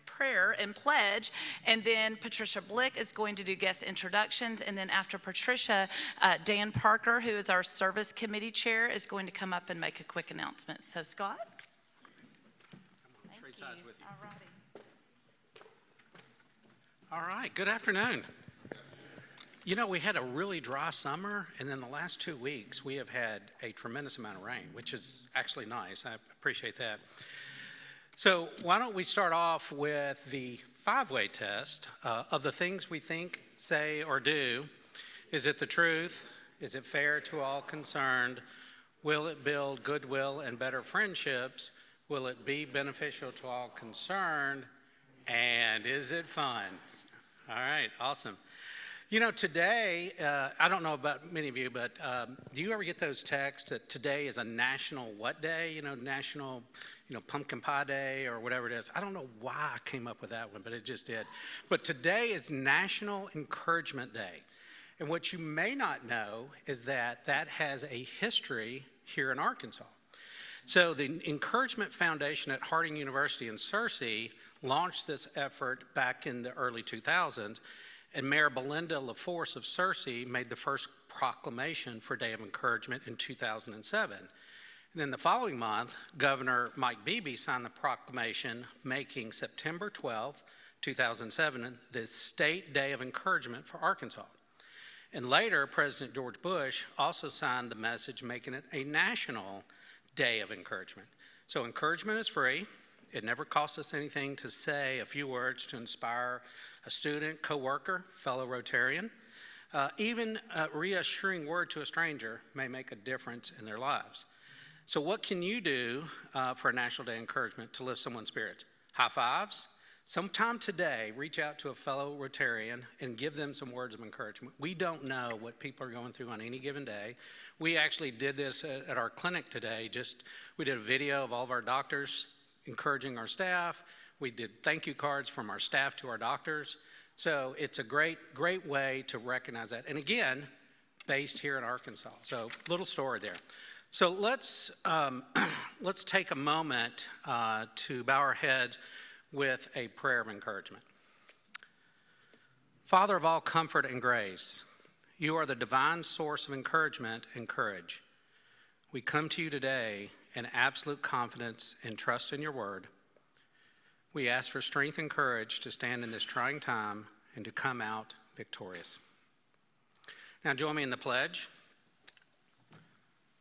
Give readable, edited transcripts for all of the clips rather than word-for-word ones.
prayer and pledge, and then Patricia Blick is going to do guest introductions, and then after Patricia, Dan Parker, who is our service committee chair, is going to come up and make a quick announcement. So Scott? Trade sides with you. All right, good afternoon. You know, we had a really dry summer, and then the last 2 weeks we have had a tremendous amount of rain, which is actually nice. I appreciate that. So why don't we start off with the five-way test of the things we think, say, or do. Is it the truth? Is it fair to all concerned? Will it build goodwill and better friendships? Will it be beneficial to all concerned? And is it fun? All right, awesome. You know, today, I don't know about many of you, but do you ever get those texts that today is a national what day? You know, national, pumpkin pie day or whatever it is. I don't know why I came up with that one, but it just did. But today is National Encouragement Day. And what you may not know is that that has a history here in Arkansas. So the Encouragement Foundation at Harding University in Searcy launched this effort back in the early 2000s. And Mayor Belinda LaForce of Searcy made the first proclamation for Day of Encouragement in 2007. And then the following month, Governor Mike Beebe signed the proclamation making September 12, 2007, the State Day of Encouragement for Arkansas. And later, President George Bush also signed the message making it a National Day of Encouragement. So encouragement is free. It never costs us anything to say a few words to inspire a student, coworker, fellow Rotarian. Even a reassuring word to a stranger may make a difference in their lives. So what can you do for a National Day of Encouragement to lift someone's spirits? High fives? Sometime today, reach out to a fellow Rotarian and give them some words of encouragement. We don't know what people are going through on any given day. We actually did this at our clinic today. We did a video of all of our doctors encouraging our staff. We did thank you cards from our staff to our doctors. So it's a great way to recognize that. And again, based here in Arkansas. So little story there. So let's take a moment to bow our heads with a prayer of encouragement. Father of all comfort and grace, you are the divine source of encouragement and courage. We come to you today in absolute confidence and trust in your word. We ask for strength and courage to stand in this trying time and to come out victorious. Now join me in the pledge.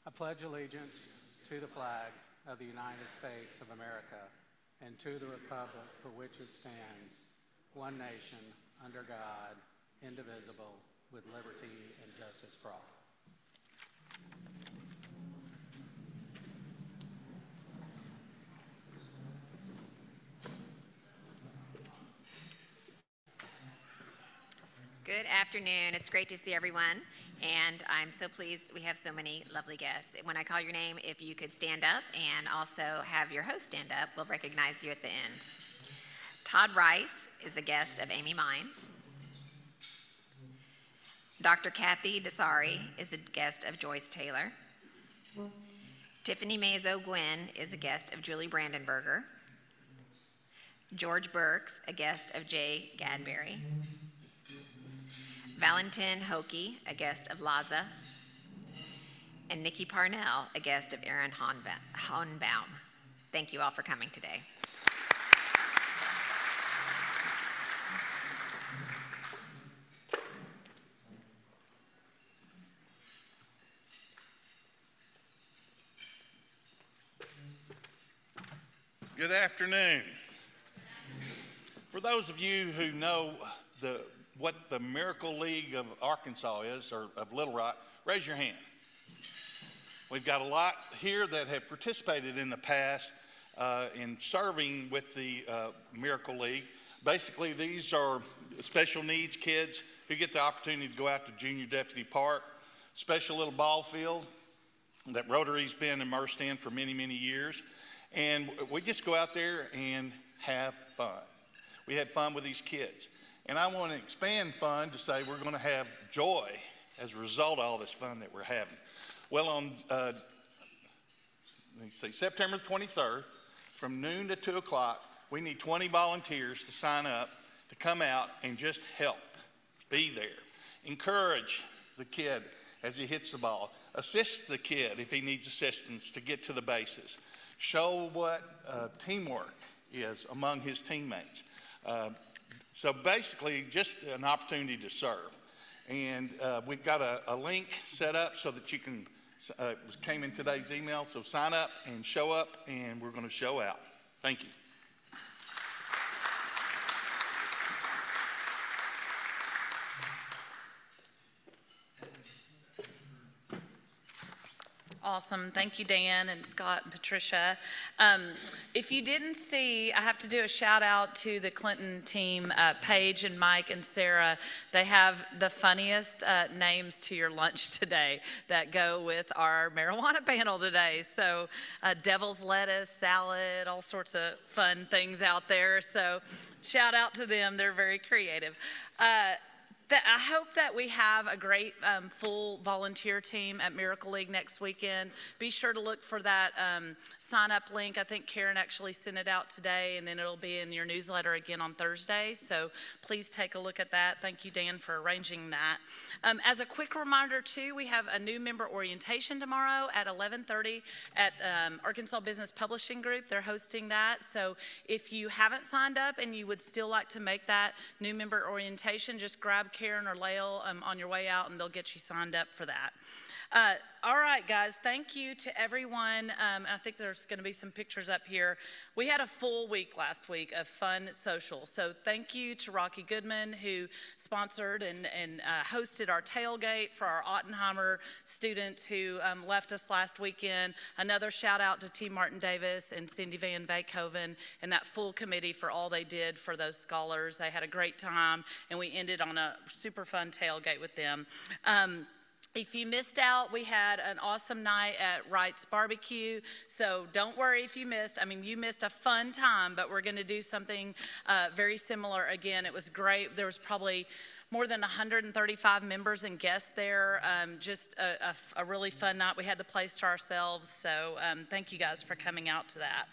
I pledge allegiance to the flag of the United States of America and to the republic for which it stands, one nation, under God, indivisible, with liberty and justice for all. Good afternoon. It's great to see everyone, and I'm so pleased we have so many lovely guests. When I call your name, if you could stand up and also have your host stand up, we'll recognize you at the end. Todd Rice is a guest of Amy Mines. Dr. Kathy Desari is a guest of Joyce Taylor. Tiffany Mazo Gwynn is a guest of Julie Brandenberger. George Burks, a guest of Jay Gadberry. Valentin Hoke, a guest of Laza, and Nikki Parnell, a guest of Aaron Honbaum. Thank you all for coming today. Good afternoon. For those of you who know what the Miracle League of Arkansas is, or of Little Rock, raise your hand. We've got a lot here that have participated in the past in serving with the Miracle League. Basically, these are special needs kids who get the opportunity to go out to Junior Deputy Park, special little ball field that Rotary's been immersed in for many, many years. And we just go out there and have fun. We had fun with these kids. And I want to expand fun to say we're going to have joy as a result of all this fun that we're having. Well, on September 23rd, from noon to 2 o'clock, We need 20 volunteers to sign up to come out and just help. Be there. Encourage the kid as he hits the ball. Assist the kid if he needs assistance to get to the bases. Show what teamwork is among his teammates. So basically, just an opportunity to serve. And we've got a link set up so that you can, it came in today's email, so sign up and show up, and we're going to show out. Thank you. Awesome. Thank you, Dan and Scott and Patricia. If you didn't see, I have to do a shout out to the Clinton team, Paige and Mike and Sarah. They have the funniest names to your lunch today that go with our marijuana panel today. So devil's lettuce, salad, all sorts of fun things out there. So shout out to them. They're very creative. I hope that we have a great full volunteer team at Miracle League next weekend. Be sure to look for that sign-up link. I think Karen actually sent it out today, and then it'll be in your newsletter again on Thursday. So please take a look at that. Thank you, Dan, for arranging that. As a quick reminder, too, we have a new member orientation tomorrow at 11:30 at Arkansas Business Publishing Group. They're hosting that. So if you haven't signed up and you would still like to make that new member orientation, just grab Karen or Lael on your way out, and they'll get you signed up for that. All right, guys, thank you to everyone. I think there's going to be some pictures up here. We had a full week last week of fun social. So thank you to Rocky Goodman, who sponsored and hosted our tailgate for our Ottenheimer students who left us last weekend. Another shout out to T. Martin Davis and Cindy Van Beekhoven and that full committee for all they did for those scholars. They had a great time, and we ended on a super fun tailgate with them. If you missed out, we had an awesome night at Wright's Barbecue, so don't worry if you missed. I mean, you missed a fun time, but we're going to do something very similar again. It was great. There was probably more than 135 members and guests there. Just a really fun night. We had the place to ourselves, so thank you guys for coming out to that.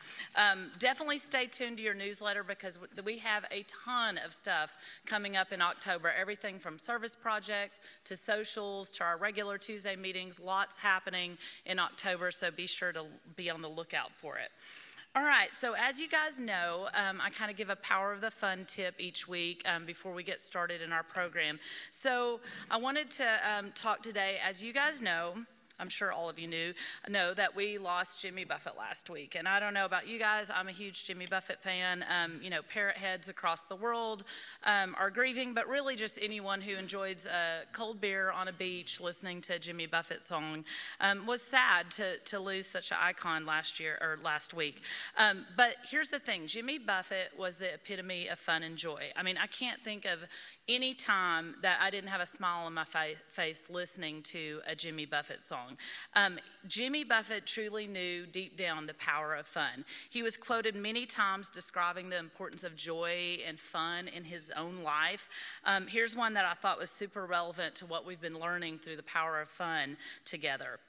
Definitely stay tuned to your newsletter because we have a ton of stuff coming up in October. Everything from service projects to socials to our regular Tuesday meetings. Lots happening in October, so be sure to be on the lookout for it. All right, so as you guys know, I kind of give a Power of the Fun tip each week before we get started in our program. So I wanted to talk today, as you guys know, I'm sure all of you know that we lost Jimmy Buffett last week. And I don't know about you guys, I'm a huge Jimmy Buffett fan. You know, parrot heads across the world are grieving, but really just anyone who enjoys a cold beer on a beach listening to a Jimmy Buffett song was sad to lose such an icon last week. But here's the thing, Jimmy Buffett was the epitome of fun and joy. I mean, I can't think of any time that I didn't have a smile on my face listening to a Jimmy Buffett song. Jimmy Buffett truly knew deep down the power of fun. He was quoted many times describing the importance of joy and fun in his own life. Here's one that I thought was super relevant to what we've been learning through the power of fun together.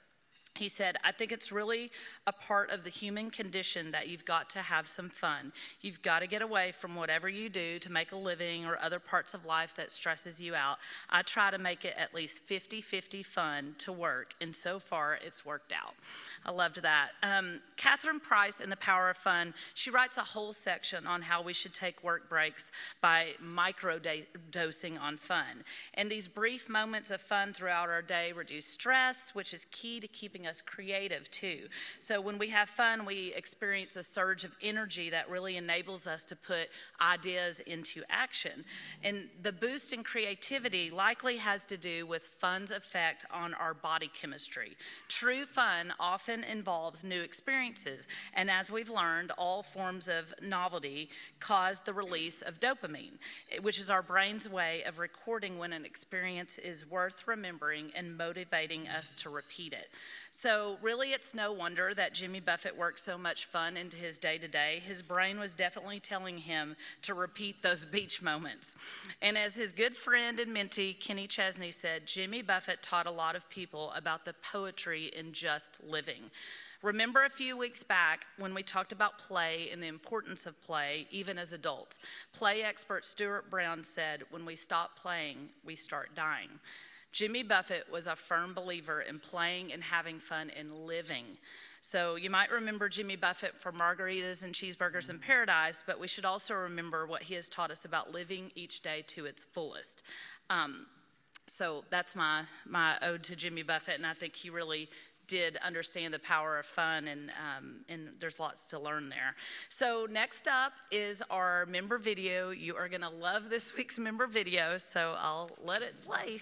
He said, I think it's really a part of the human condition that you've got to have some fun. You've got to get away from whatever you do to make a living or other parts of life that stresses you out. I try to make it at least 50-50 fun to work, and so far it's worked out. I loved that. Catherine Price in The Power of Fun, she writes a whole section on how we should take work breaks by micro-dosing on fun. And these brief moments of fun throughout our day reduce stress, which is key to keeping us creative too. So when we have fun, we experience a surge of energy that really enables us to put ideas into action. And the boost in creativity likely has to do with fun's effect on our body chemistry. True fun often involves new experiences, and as we've learned, all forms of novelty cause the release of dopamine, which is our brain's way of recording when an experience is worth remembering and motivating us to repeat it. So really, it's no wonder that Jimmy Buffett worked so much fun into his day-to-day. His brain was definitely telling him to repeat those beach moments. And as his good friend and mentee, Kenny Chesney, said, Jimmy Buffett taught a lot of people about the poetry in just living. Remember a few weeks back when we talked about play and the importance of play, even as adults. Play expert Stuart Brown said, when we stop playing, we start dying. Jimmy Buffett was a firm believer in playing and having fun and living. So you might remember Jimmy Buffett for margaritas and cheeseburgers in paradise, but we should also remember what he has taught us about living each day to its fullest. So that's my ode to Jimmy Buffett, and I think he really did understand the power of fun, and there's lots to learn there. So next up is our member video. You are gonna love this week's member video, so I'll let it play.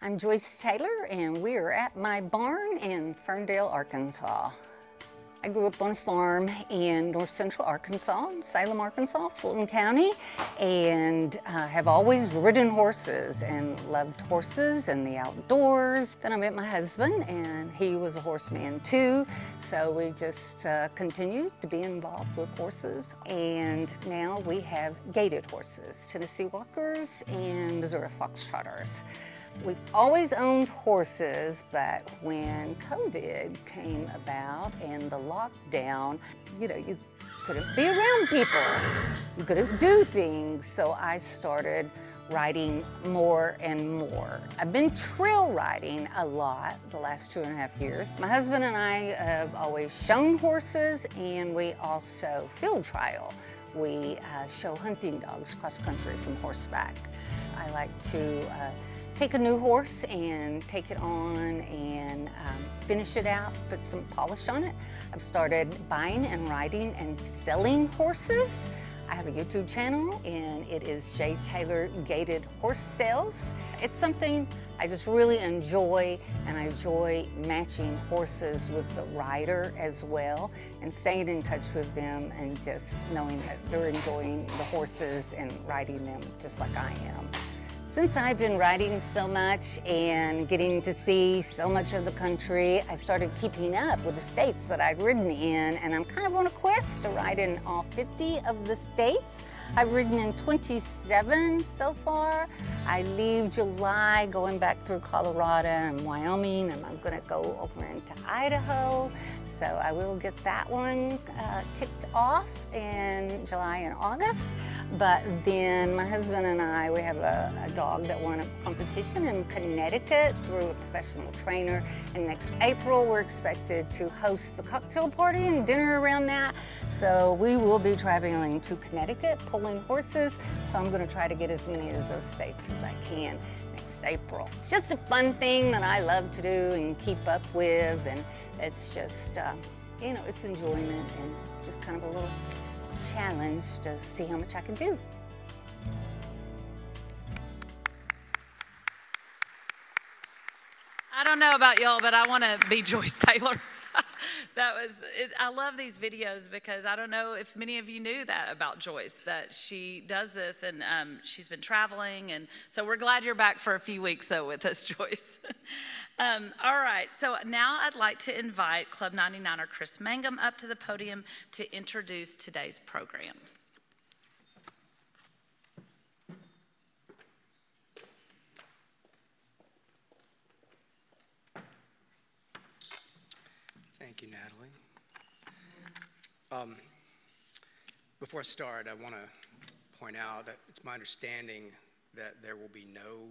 I'm Joyce Taylor, and we are at my barn in Ferndale, Arkansas. I grew up on a farm in north central Arkansas, Salem, Arkansas, Fulton County, and have always ridden horses and loved horses and the outdoors. Then I met my husband, and he was a horseman too, so we just continued to be involved with horses. And now we have gaited horses, Tennessee Walkers and Missouri Foxtrotters. We've always owned horses, but when COVID came about and the lockdown, you couldn't be around people. You couldn't do things, so I started riding more and more. I've been trail riding a lot the last 2.5 years. My husband and I have always shown horses, and we also field trial. We show hunting dogs cross country from horseback. I like to take a new horse and take it on and finish it out, put some polish on it. I've started buying and riding and selling horses. I have a YouTube channel, and it is J. Taylor Gaited Horse Sales. It's something I just really enjoy, and I enjoy matching horses with the rider as well, and staying in touch with them and just knowing that they're enjoying the horses and riding them just like I am. Since I've been riding so much and getting to see so much of the country, I started keeping up with the states that I'd ridden in, and I'm kind of on a quest to ride in all 50 of the states. I've ridden in 27 so far. I leave July going back through Colorado and Wyoming, and I'm gonna go over into Idaho. So I will get that one ticked off in July and August. But then my husband and I, we have a dog that won a competition in Connecticut through a professional trainer. And next April, we're expected to host the cocktail party and dinner around that. So we will be traveling to Connecticut, pulling horses. So I'm gonna try to get as many of those states as I can next April. It's just a fun thing that I love to do and keep up with, and it's just, it's enjoyment and just kind of a little challenge to see how much I can do. I don't know about y'all, but I want to be Joyce Taylor. That was it. I love these videos because I don't know if many of you knew that about Joyce, that she does this, and she's been traveling, and so we're glad you're back for a few weeks though with us, Joyce. All right, so now I'd like to invite Club 99er Chris Mangum up to the podium to introduce today's program. Thank you, Natalie. Before I start, I want to point out that it's my understanding that there will be no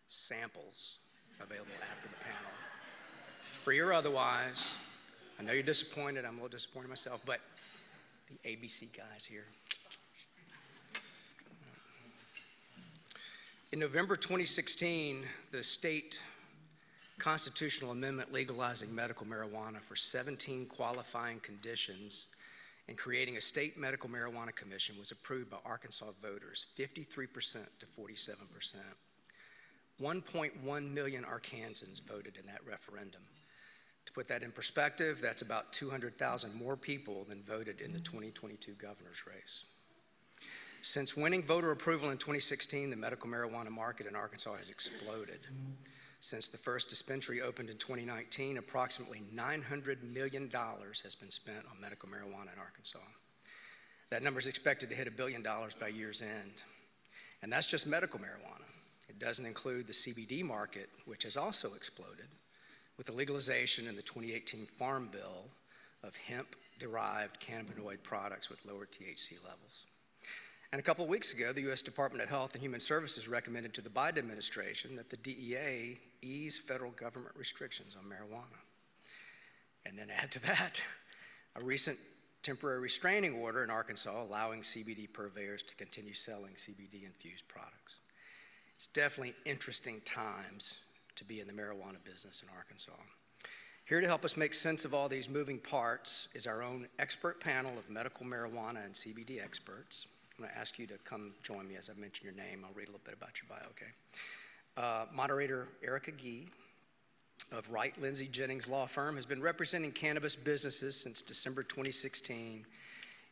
samples available after the panel, free or otherwise. I know you're disappointed. I'm a little disappointed myself, but the ABC guys here. In November 2016, the state constitutional amendment legalizing medical marijuana for 17 qualifying conditions and creating a state medical marijuana commission was approved by Arkansas voters, 53% to 47%. 1.1 million Arkansans voted in that referendum. To put that in perspective, that's about 200,000 more people than voted in the 2022 governor's race. Since winning voter approval in 2016, the medical marijuana market in Arkansas has exploded. Since the first dispensary opened in 2019, approximately $900 million has been spent on medical marijuana in Arkansas. That number is expected to hit $1 billion by year's end. And that's just medical marijuana. It doesn't include the CBD market, which has also exploded with the legalization in the 2018 Farm Bill of hemp-derived cannabinoid products with lower THC levels. And a couple of weeks ago, the U.S. Department of Health and Human Services recommended to the Biden administration that the DEA ease federal government restrictions on marijuana. And then add to that, a recent temporary restraining order in Arkansas allowing CBD purveyors to continue selling CBD-infused products. It's definitely interesting times to be in the marijuana business in Arkansas. Here to help us make sense of all these moving parts is our own expert panel of medical marijuana and CBD experts. I'm going to ask you to come join me as I mention your name. I'll read a little bit about your bio, okay? Moderator Erica Gee of Wright Lindsay Jennings Law Firm has been representing cannabis businesses since December 2016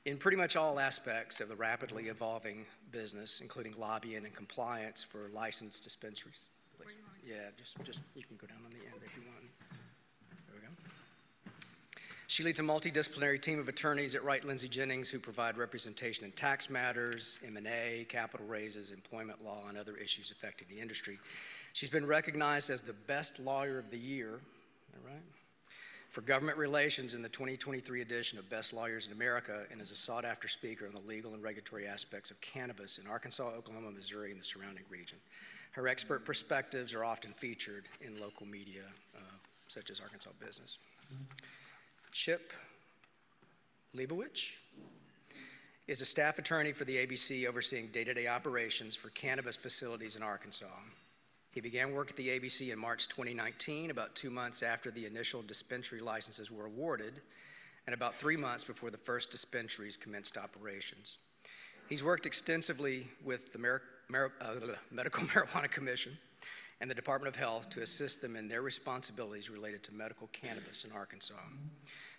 in pretty much all aspects of the rapidly evolving business, including lobbying and compliance for licensed dispensaries. Please. Yeah, just you can go down on the end if you want. There we go. She leads a multidisciplinary team of attorneys at Wright Lindsay Jennings who provide representation in tax matters, M&A, capital raises, employment law, and other issues affecting the industry. She's been recognized as the best lawyer of the year, all right, for government relations in the 2023 edition of Best Lawyers in America, and is a sought-after speaker on the legal and regulatory aspects of cannabis in Arkansas, Oklahoma, Missouri, and the surrounding region. Her expert perspectives are often featured in local media, such as Arkansas Business. Chip Leibowich is a staff attorney for the ABC overseeing day-to-day operations for cannabis facilities in Arkansas. He began work at the ABC in March 2019, about 2 months after the initial dispensary licenses were awarded, and about 3 months before the first dispensaries commenced operations. He's worked extensively with the Medical Marijuana Commission and the Department of Health to assist them in their responsibilities related to medical cannabis in Arkansas.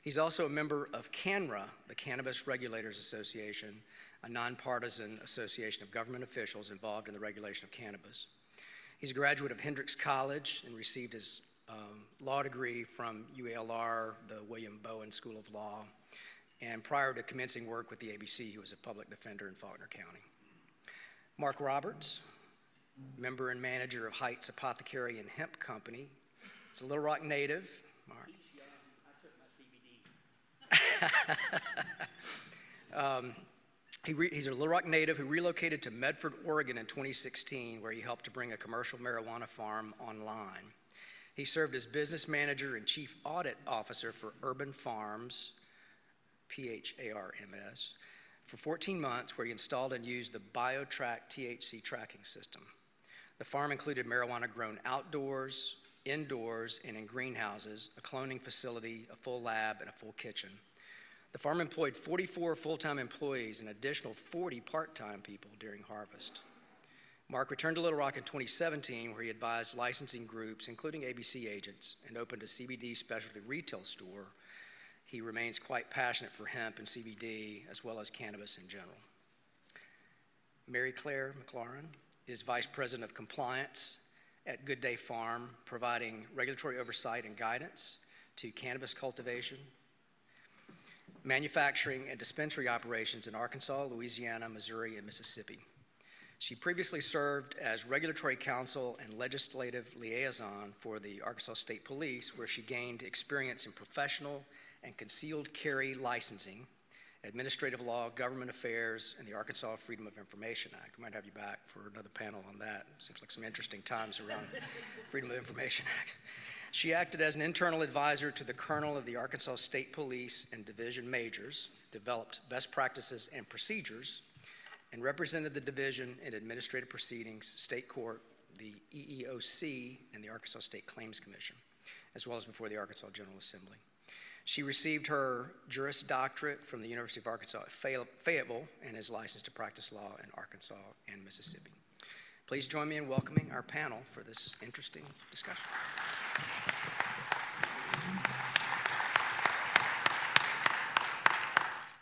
He's also a member of CANRA, the Cannabis Regulators Association, a nonpartisan association of government officials involved in the regulation of cannabis. He's a graduate of Hendrix College and received his law degree from UALR, the William Bowen School of Law. And prior to commencing work with the ABC, he was a public defender in Faulkner County. Mark Roberts, member and manager of Heights Apothecary and Hemp Company. He's a Little Rock native. Mark. He's a Little Rock native who relocated to Medford, Oregon in 2016, where he helped to bring a commercial marijuana farm online. He served as business manager and chief audit officer for Urban Farms, PHARMS, for 14 months, where he installed and used the BioTrack THC tracking system. The farm included marijuana grown outdoors, indoors, and in greenhouses, a cloning facility, a full lab, and a full kitchen. The farm employed 44 full-time employees and an additional 40 part-time people during harvest. Mark returned to Little Rock in 2017, where he advised licensing groups, including ABC agents, and opened a CBD specialty retail store. He remains quite passionate for hemp and CBD, as well as cannabis in general. Mary Claire McLaurin is Vice President of Compliance at Good Day Farm, providing regulatory oversight and guidance to cannabis cultivation, manufacturing, and dispensary operations in Arkansas, Louisiana, Missouri, and Mississippi. She previously served as regulatory counsel and legislative liaison for the Arkansas State Police, where she gained experience in professional and concealed carry licensing, administrative law, government affairs, and the Arkansas Freedom of Information Act. We might have you back for another panel on that. Seems like some interesting times around Freedom of Information Act. She acted as an internal advisor to the Colonel of the Arkansas State Police and Division Majors, developed best practices and procedures, and represented the division in administrative proceedings, state court, the EEOC, and the Arkansas State Claims Commission, as well as before the Arkansas General Assembly. She received her Juris Doctorate from the University of Arkansas at Fayetteville and is licensed to practice law in Arkansas and Mississippi. Please join me in welcoming our panel for this interesting discussion.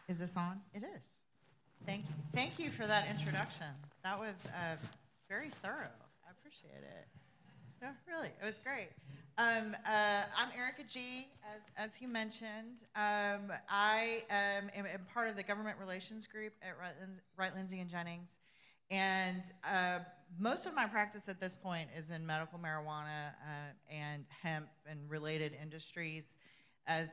Is this on? It is. Thank you. Thank you for that introduction. That was very thorough. I appreciate it. No, really, it was great. I'm Erica G, as he mentioned. I am part of the government relations group at Wright, Lindsay, and Jennings. And most of my practice at this point is in medical marijuana and hemp and related industries. As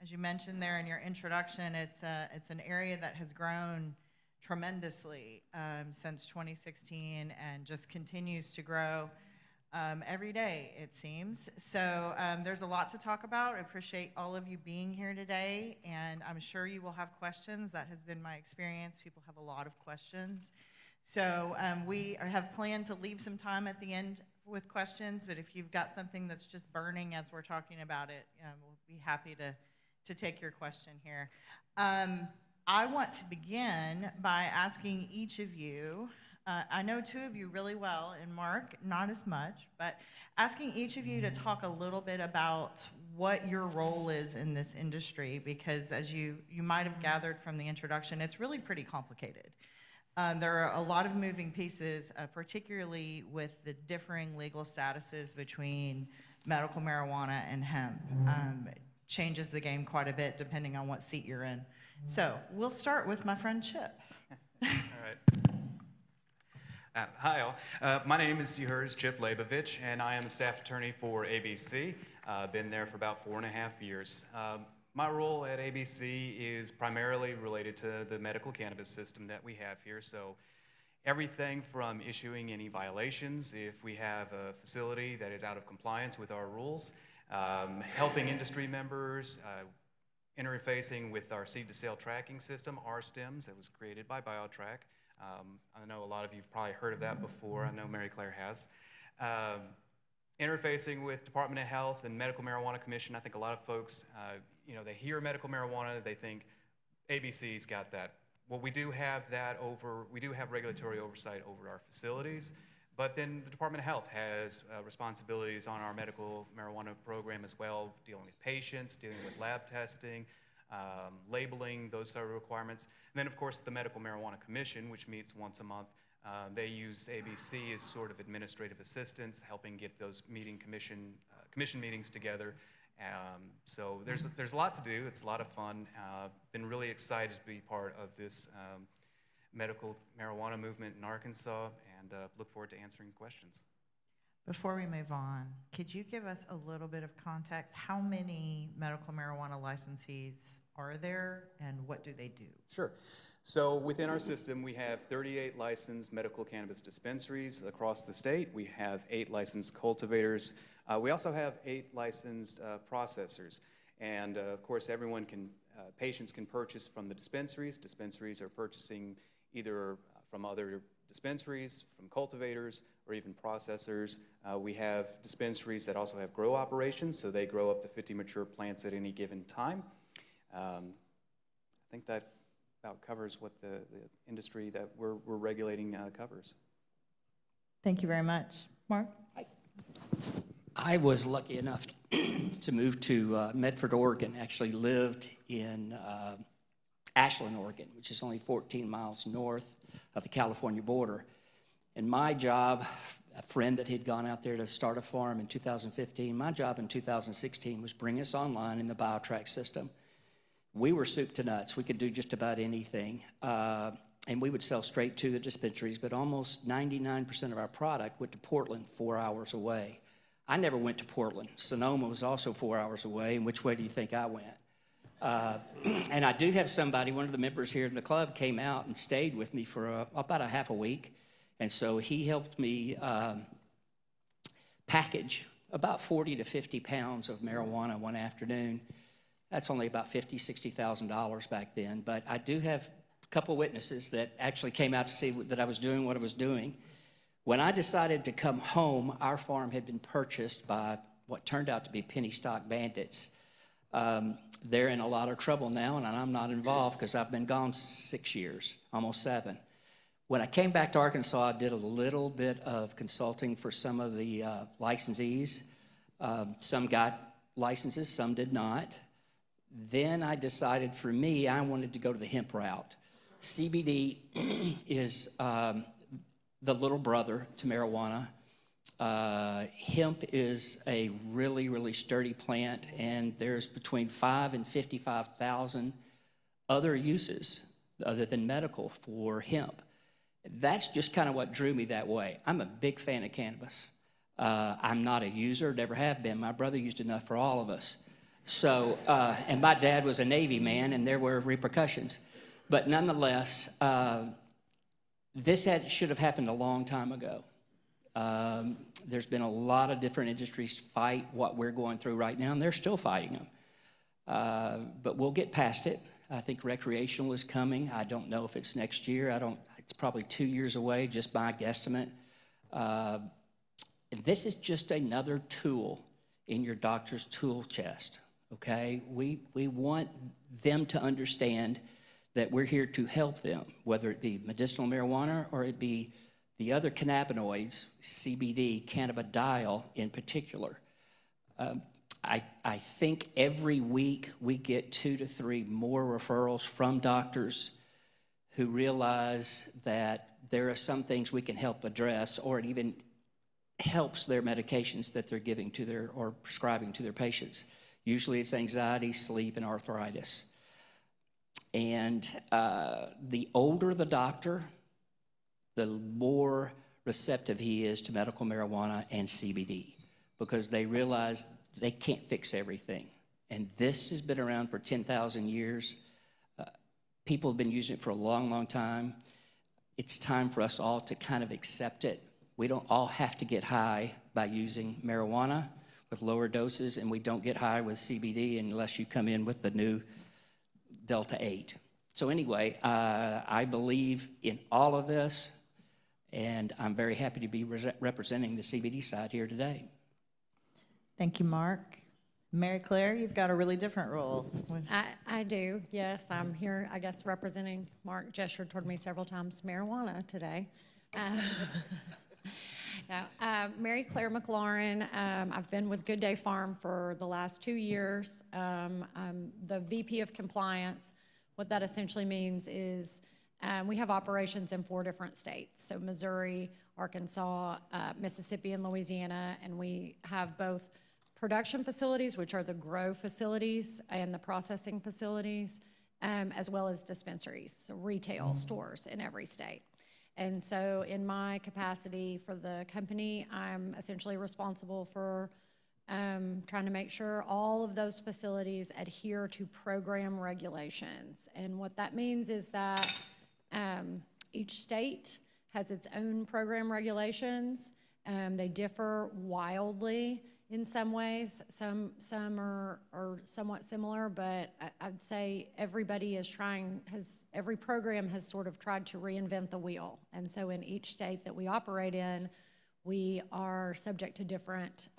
you mentioned there in your introduction, it's an area that has grown tremendously since 2016 and just continues to grow every day, it seems. So there's a lot to talk about. I appreciate all of you being here today, and I'm sure you will have questions. That has been my experience. People have a lot of questions. So we have planned to leave some time at the end with questions, but if you've got something that's just burning as we're talking about it, we'll be happy to take your question here. I want to begin by asking each of you, I know two of you really well, and Mark, not as much, but asking each of you to talk a little bit about what your role is in this industry, because as you might have gathered from the introduction, it's really pretty complicated. There are a lot of moving pieces, particularly with the differing legal statuses between medical marijuana and hemp. It changes the game quite a bit depending on what seat you're in. So we'll start with my friend Chip. All right. Hi, all. My name, as you heard, is Chip Leibovich, and I am the staff attorney for ABC. Been there for about 4.5 years. My role at ABC is primarily related to the medical cannabis system that we have here. So everything from issuing any violations if we have a facility that is out of compliance with our rules, helping industry members, interfacing with our seed-to-sale tracking system, RSTEMS, that was created by BioTrack. I know a lot of you have probably heard of that before. I know Mary Claire has. Interfacing with Department of Health and Medical Marijuana Commission. I think a lot of folks, they hear medical marijuana, they think ABC's got that. Well, we do have regulatory oversight over our facilities, but then the Department of Health has responsibilities on our medical marijuana program as well, dealing with patients, dealing with lab testing, labeling, those sort of requirements. And then, of course, the Medical Marijuana Commission, which meets once a month. They use ABC as sort of administrative assistance, helping get those commission meetings together. So there's a lot to do. It's a lot of fun. Been really excited to be part of this medical marijuana movement in Arkansas, and look forward to answering questions. Before we move on, could you give us a little bit of context? How many medical marijuana licensees are there, and what do they do? Sure. So within our system, we have 38 licensed medical cannabis dispensaries across the state. We have 8 licensed cultivators. We also have 8 licensed processors. And of course, patients can purchase from the dispensaries. Dispensaries are purchasing either from other dispensaries, from cultivators, or even processors. We have dispensaries that also have grow operations, so they grow up to 50 mature plants at any given time. I think that about covers what the industry that we're regulating covers. Thank you very much. Mark? I was lucky enough to move to Medford, Oregon. Actually lived in Ashland, Oregon, which is only 14 miles north of the California border. And my job, a friend that had gone out there to start a farm in 2015, my job in 2016 was bring us online in the BioTrack system. We were soup to nuts. We could do just about anything. And we would sell straight to the dispensaries, but almost 99% of our product went to Portland, 4 hours away. I never went to Portland. Sonoma was also 4 hours away, and which way do you think I went? And I do have somebody, one of the members here in the club came out and stayed with me for about a half a week. And so he helped me package about 40 to 50 pounds of marijuana one afternoon. That's only about $50,000, $60,000 back then. But I do have a couple witnesses that actually came out to see that I was doing what I was doing. When I decided to come home, our farm had been purchased by what turned out to be penny stock bandits. They're in a lot of trouble now, and I'm not involved because I've been gone 6 years, almost 7. When I came back to Arkansas, I did a little bit of consulting for some of the licensees. Some got licenses, some did not. Then I decided for me, I wanted to go to the hemp route. CBD is the little brother to marijuana. Hemp is a really, really sturdy plant, and there's between 5 and 55,000 other uses other than medical for hemp. That's just kind of what drew me that way. I'm a big fan of cannabis. I'm not a user, never have been. My brother used enough for all of us. So, and my dad was a Navy man, and there were repercussions. But nonetheless, this should have happened a long time ago. There's been a lot of different industries fight what we're going through right now, and they're still fighting them. But we'll get past it. I think recreational is coming. I don't know if it's next year. It's probably 2 years away, just by guesstimate. And this is just another tool in your doctor's tool chest, okay? We want them to understand that we're here to help them, whether it be medicinal marijuana or it be the other cannabinoids, CBD, cannabidiol in particular. I think every week we get 2 to 3 more referrals from doctors who realize that there are some things we can help address, or it even helps their medications that they're giving to or prescribing to their patients. Usually it's anxiety, sleep, and arthritis. And the older the doctor, the more receptive he is to medical marijuana and CBD, because they realize they can't fix everything. And this has been around for 10,000 years. People have been using it for a long, long time. It's time for us all to kind of accept it. We don't all have to get high by using marijuana with lower doses, and we don't get high with CBD unless you come in with the new Delta 8. So anyway, I believe in all of this, and I'm very happy to be representing the CBD side here today. Thank you, Mark. Mary Claire, you've got a really different role. I do, yes. I'm here, I guess, representing, Mark gestured toward me several times, marijuana today. Mary Claire McLaurin, I've been with Good Day Farm for the last 2 years. I'm the VP of Compliance. What that essentially means is we have operations in 4 different states, so Missouri, Arkansas, Mississippi, and Louisiana, and we have both production facilities, which are the grow facilities and the processing facilities, as well as dispensaries, so retail stores in every state. And so in my capacity for the company, I'm essentially responsible for trying to make sure all of those facilities adhere to program regulations. And what that means is that each state has its own program regulations. They differ wildly in some ways. Some are somewhat similar, but I'd say everybody every program has sort of tried to reinvent the wheel. And so in each state that we operate in, we are subject to different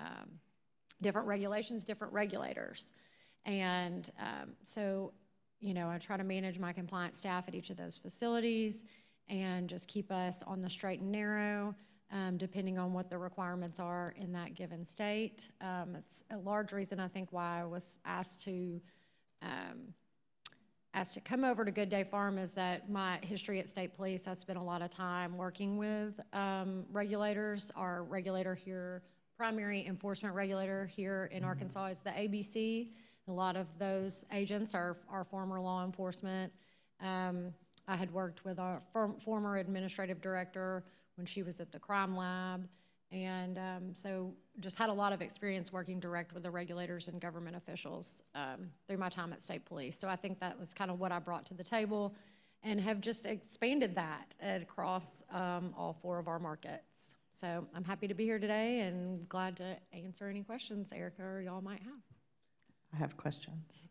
regulations, different regulators. And so, you know, I try to manage my compliance staff at each of those facilities and just keep us on the straight and narrow, depending on what the requirements are in that given state. It's a large reason, I think, why I was asked to come over to Good Day Farm is that my history at State Police, I spent a lot of time working with regulators. Our regulator here, primary enforcement regulator here in Arkansas is the ABC. A lot of those agents are former law enforcement. I had worked with our former administrative director when she was at the crime lab, and so just had a lot of experience working direct with the regulators and government officials through my time at State Police. So I think that was kind of what I brought to the table, and have just expanded that across all 4 of our markets. So I'm happy to be here today and glad to answer any questions Erica or y'all might have. I have questions.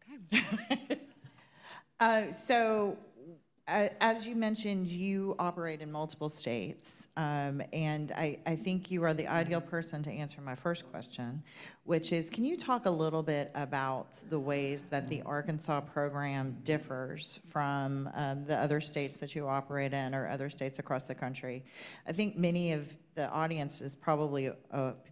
Okay. So as you mentioned, you operate in multiple states, and I think you are the ideal person to answer my first question, which is, can you talk a little bit about the ways that the Arkansas program differs from the other states that you operate in or other states across the country? I think many of the audience is probably,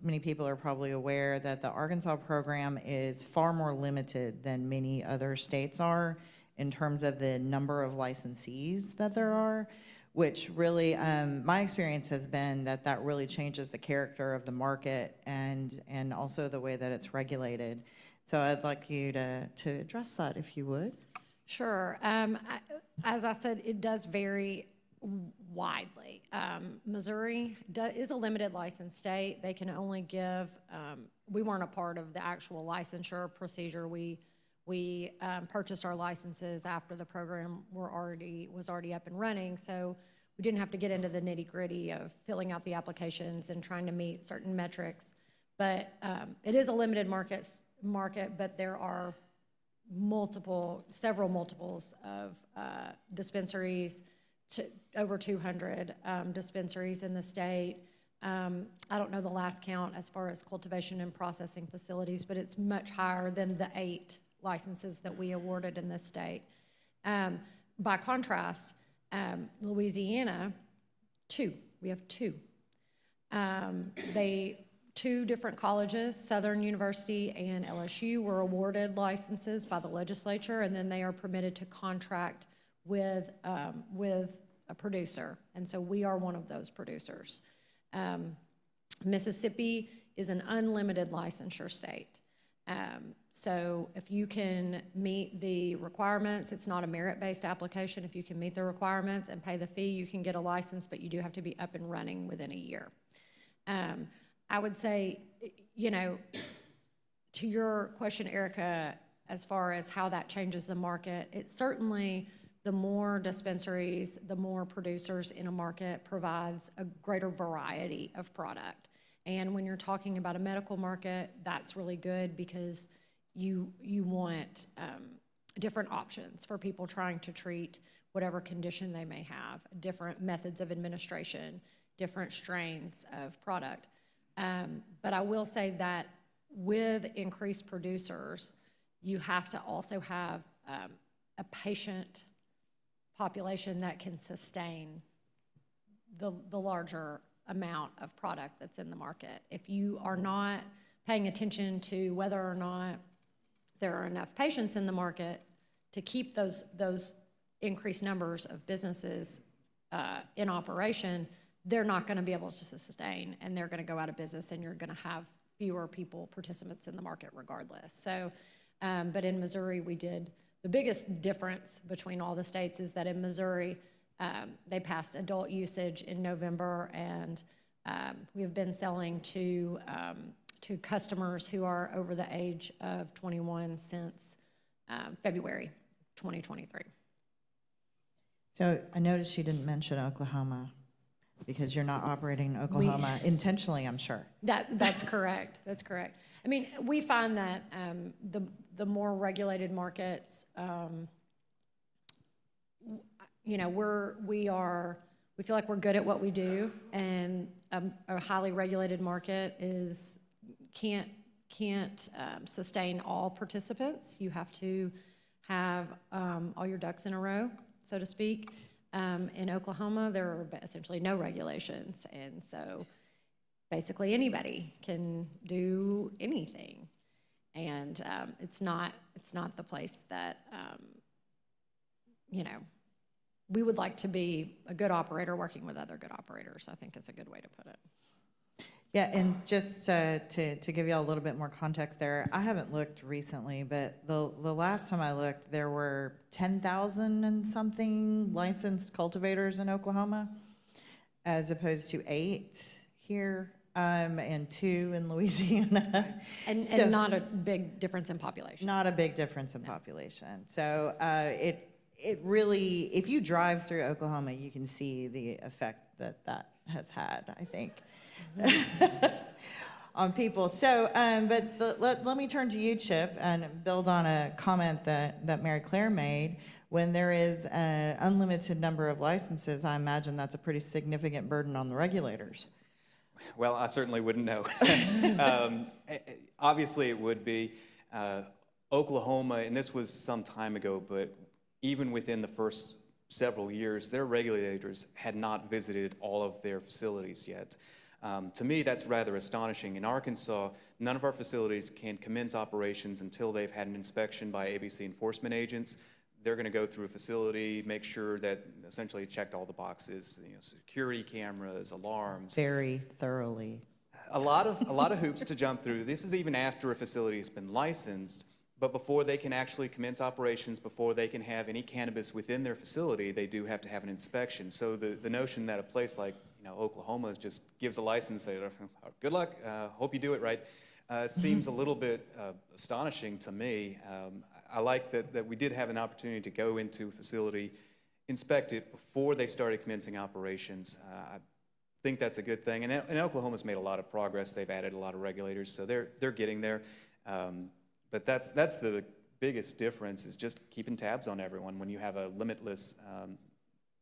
many people are probably aware that the Arkansas program is far more limited than many other states are in terms of the number of licensees that there are, which really, my experience has been that that really changes the character of the market and also the way that it's regulated. So I'd like you to address that if you would. Sure. As I said, it does vary widely. Missouri is a limited license state. They can only give, we weren't a part of the actual licensure procedure. We purchased our licenses after the program was already up and running, so we didn't have to get into the nitty-gritty of filling out the applications and trying to meet certain metrics. But it is a limited market, but there are several multiples of dispensaries, over 200 dispensaries in the state. I don't know the last count as far as cultivation and processing facilities, but it's much higher than the 8 licenses that we awarded in this state. By contrast, Louisiana, we have 2. Two different colleges, Southern University and LSU, were awarded licenses by the legislature, and then they are permitted to contract with a producer, and so we are one of those producers. Mississippi is an unlimited licensure state. So if you can meet the requirements, it's not a merit-based application. If you can meet the requirements and pay the fee, you can get a license, but you do have to be up and running within a year. I would say, to your question, Erica, as far as how that changes the market, it's certainly the more dispensaries, the more producers in a market provides a greater variety of product. And when you're talking about a medical market, that's really good because you want different options for people trying to treat whatever condition they may have, different methods of administration, different strains of product. But I will say that with increased producers, you have to also have a patient population that can sustain the larger amount of product that's in the market. If you are not paying attention to whether or not there are enough patients in the market to keep those increased numbers of businesses in operation, they're not going to be able to sustain, and they're going to go out of business, and you're going to have fewer participants in the market regardless. So, but in Missouri, the biggest difference between all the states is that in Missouri, they passed adult usage in November, and we have been selling to customers who are over the age of 21 since February 2023. So I noticed you didn't mention Oklahoma because you're not operating in Oklahoma intentionally, I'm sure. That's correct. That's correct. I mean, we find that the more regulated markets, we feel like we're good at what we do, and a highly regulated market can't sustain all participants. You have to have all your ducks in a row, so to speak. In Oklahoma, there are essentially no regulations, and so basically anybody can do anything, and it's not the place that we would like to be a good operator working with other good operators, I think is a good way to put it. Yeah, and just to give you all a little bit more context there, I haven't looked recently, but the last time I looked, there were 10,000 and something licensed cultivators in Oklahoma, as opposed to 8 here, and 2 in Louisiana. And not a big difference in population. Not a big difference in population. So it really, if you drive through Oklahoma, you can see the effect that has had, I think. On people. So, but let me turn to you, Chip, and build on a comment that Mary Claire made, when there is an unlimited number of licenses, I imagine that's a pretty significant burden on the regulators. Well, I certainly wouldn't know. Obviously, it would be. Oklahoma, and this was some time ago, but even within the first several years, their regulators had not visited all of their facilities yet. To me, that's rather astonishing. In Arkansas, none of our facilities can commence operations until they've had an inspection by ABC enforcement agents. They're going to go through a facility, make sure that essentially it checked all the boxes, security cameras, alarms. Very thoroughly. A lot of hoops to jump through. This is even after a facility has been licensed, but before they can actually commence operations, before they can have any cannabis within their facility, they do have to have an inspection. So the notion that a place like Oklahoma just gives a license, say, good luck, hope you do it right, seems a little bit astonishing to me. I like that we did have an opportunity to go into a facility, inspect it before they started commencing operations. I think that's a good thing. And Oklahoma's made a lot of progress. They've added a lot of regulators, so they're getting there. But that's the biggest difference, is just keeping tabs on everyone when you have a limitless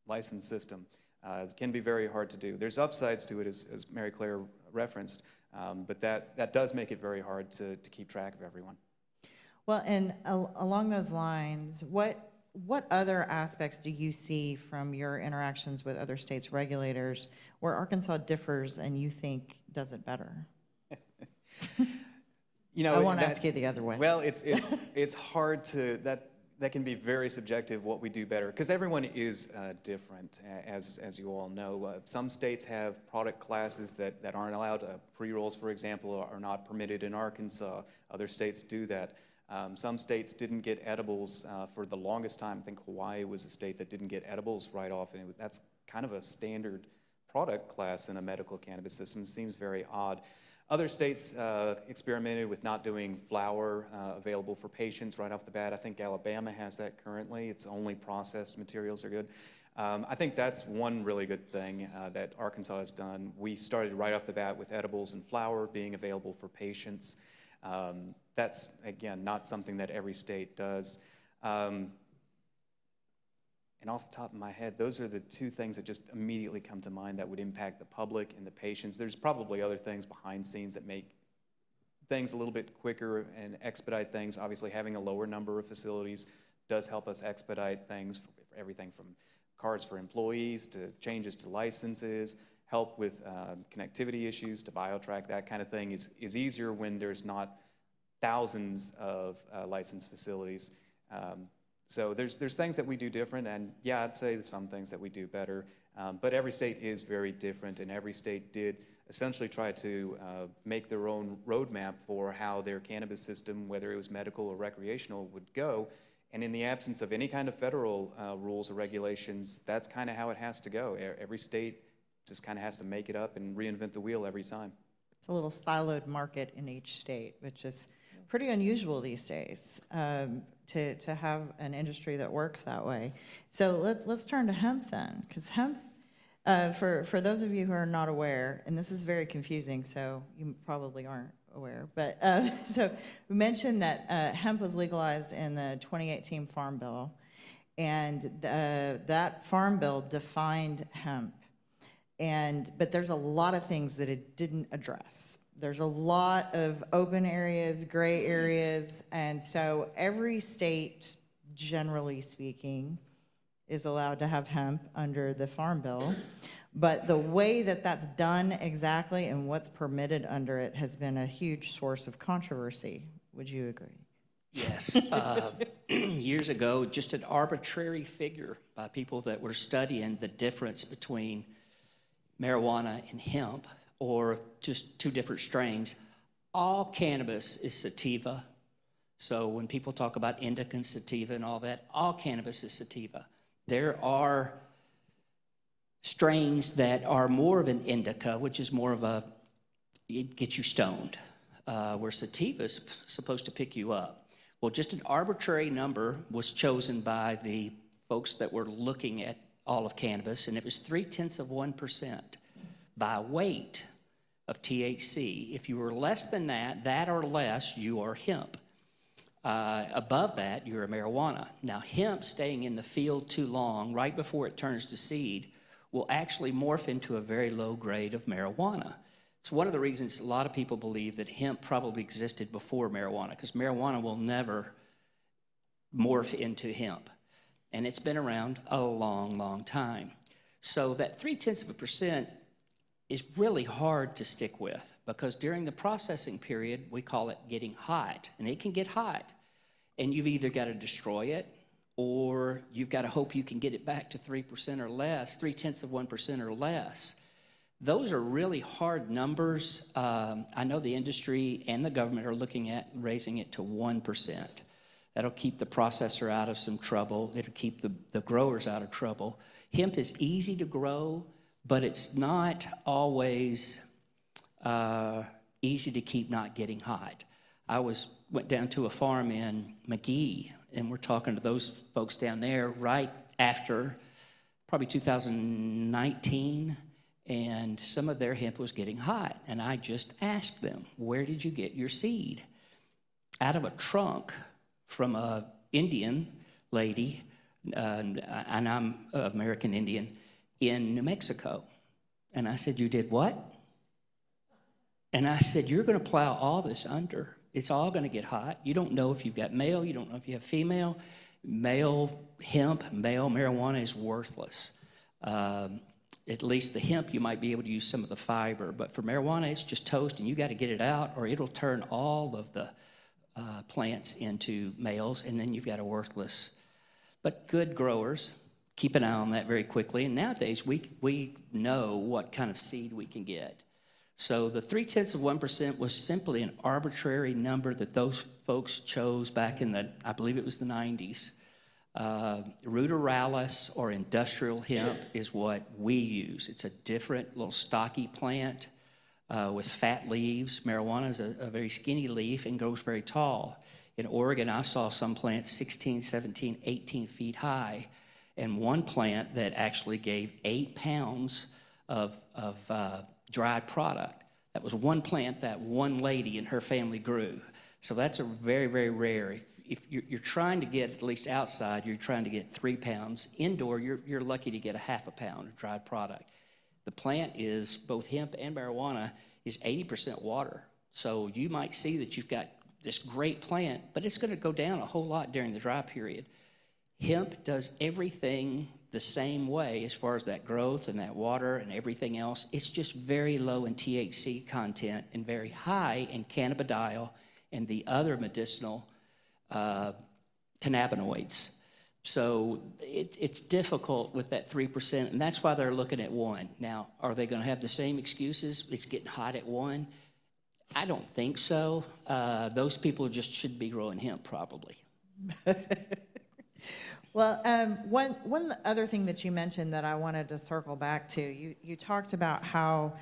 license system. It can be very hard to do. There's upsides to it, as Mary Claire referenced, but that does make it very hard to keep track of everyone. Well, and along those lines, what other aspects do you see from your interactions with other states' regulators where Arkansas differs and you think does it better? I won't ask you the other way. Well, it's hard to that can be very subjective what we do better, because everyone is different, as you all know. Some states have product classes that aren't allowed. Pre-rolls, for example, are not permitted in Arkansas. Other states do that. Some states didn't get edibles for the longest time. I think Hawaii was a state that didn't get edibles right off, and that's kind of a standard product class in a medical cannabis system. It seems very odd. Other states experimented with not doing flour available for patients right off the bat. I think Alabama has that currently. It's only processed materials are good. I think that's one really good thing that Arkansas has done. We started right off the bat with edibles and flour being available for patients. That's, again, not something that every state does. And off the top of my head, those are the two things that just immediately come to mind that would impact the public and the patients. There's probably other things behind scenes that make things a little bit quicker and expedite things. Obviously, having a lower number of facilities does help us expedite things, everything from cards for employees to changes to licenses, help with connectivity issues to BioTrack. That kind of thing is easier when there's not thousands of licensed facilities. So there's things that we do different, and yeah, I'd say there's some things that we do better, but every state is very different, and every state did essentially try to make their own roadmap for how their cannabis system, whether it was medical or recreational, would go. And in the absence of any kind of federal rules or regulations, that's kind of how it has to go. Every state just kind of has to make it up and reinvent the wheel every time. It's a little siloed market in each state, which is pretty unusual these days, to have an industry that works that way. So let's turn to hemp then, because hemp, for those of you who are not aware, and this is very confusing, so you probably aren't aware, but so we mentioned that hemp was legalized in the 2018 Farm Bill, and that Farm Bill defined hemp, but there's a lot of things that it didn't address. There's a lot of open areas, gray areas, and so every state, generally speaking, is allowed to have hemp under the Farm Bill, but the way that that's done exactly and what's permitted under it has been a huge source of controversy. Would you agree? Yes. Years ago, just an arbitrary figure by people that were studying the difference between marijuana and hemp, or just two different strains. All cannabis is sativa. So when people talk about indica and sativa and all that, all cannabis is sativa. There are strains that are more of an indica, which is more of it gets you stoned, where sativa is supposed to pick you up. Well, just an arbitrary number was chosen by the folks that were looking at all of cannabis, and it was 0.3% by weight of THC. If you were less than that or less, you are hemp. Above that, you're a marijuana. Now, hemp staying in the field too long, right before it turns to seed, will actually morph into a very low grade of marijuana. It's one of the reasons a lot of people believe that hemp probably existed before marijuana, because marijuana will never morph into hemp. And it's been around a long, long time. So that 0.3% is really hard to stick with, because during the processing period, we call it getting hot, and it can get hot. And you've either got to destroy it, or you've got to hope you can get it back to 3% or less, 0.3% or less. Those are really hard numbers. I know the industry and the government are looking at raising it to 1%. That'll keep the processor out of some trouble. It'll keep the growers out of trouble. Hemp is easy to grow, but it's not always easy to keep not getting hot. I went down to a farm in McGee, and we're talking to those folks down there right after probably 2019, and some of their hemp was getting hot. And I just asked them, where did you get your seed? Out of a trunk from a Indian lady, and I'm American Indian, in New Mexico. And I said, you did what? And I said, you're going to plow all this under. It's all going to get hot. You don't know if you've got male. You don't know if you have female. Male hemp, male marijuana is worthless. At least the hemp, you might be able to use some of the fiber. But for marijuana, it's just toast, and you got to get it out, or it'll turn all of the plants into males, and then you've got a worthless. But good growers keep an eye on that very quickly. And nowadays, we know what kind of seed we can get. So the 0.3% was simply an arbitrary number that those folks chose back in the, I believe it was the 90s. Ruderalis, or industrial hemp, is what we use. It's a different little stocky plant with fat leaves. Marijuana is a very skinny leaf and grows very tall. In Oregon, I saw some plants 16, 17, 18 feet high, and one plant that actually gave 8 pounds of dried product. That was one plant that one lady and her family grew. So that's a very, very rare. If you're trying to get, at least outside, you're trying to get 3 pounds. Indoor, you're lucky to get a half a pound of dried product. The plant is, both hemp and marijuana, is 80% water. So you might see that you've got this great plant, but it's going to go down a whole lot during the dry period. Hemp does everything the same way as far as that growth and that water and everything else. It's just very low in THC content and very high in cannabidiol and the other medicinal cannabinoids. So it's difficult with that 3%, and that's why they're looking at 1. Now, are they going to have the same excuses? It's getting hot at 1. I don't think so. Those people just should be growing hemp, probably. Well, one other thing that you mentioned that I wanted to circle back to, you talked about how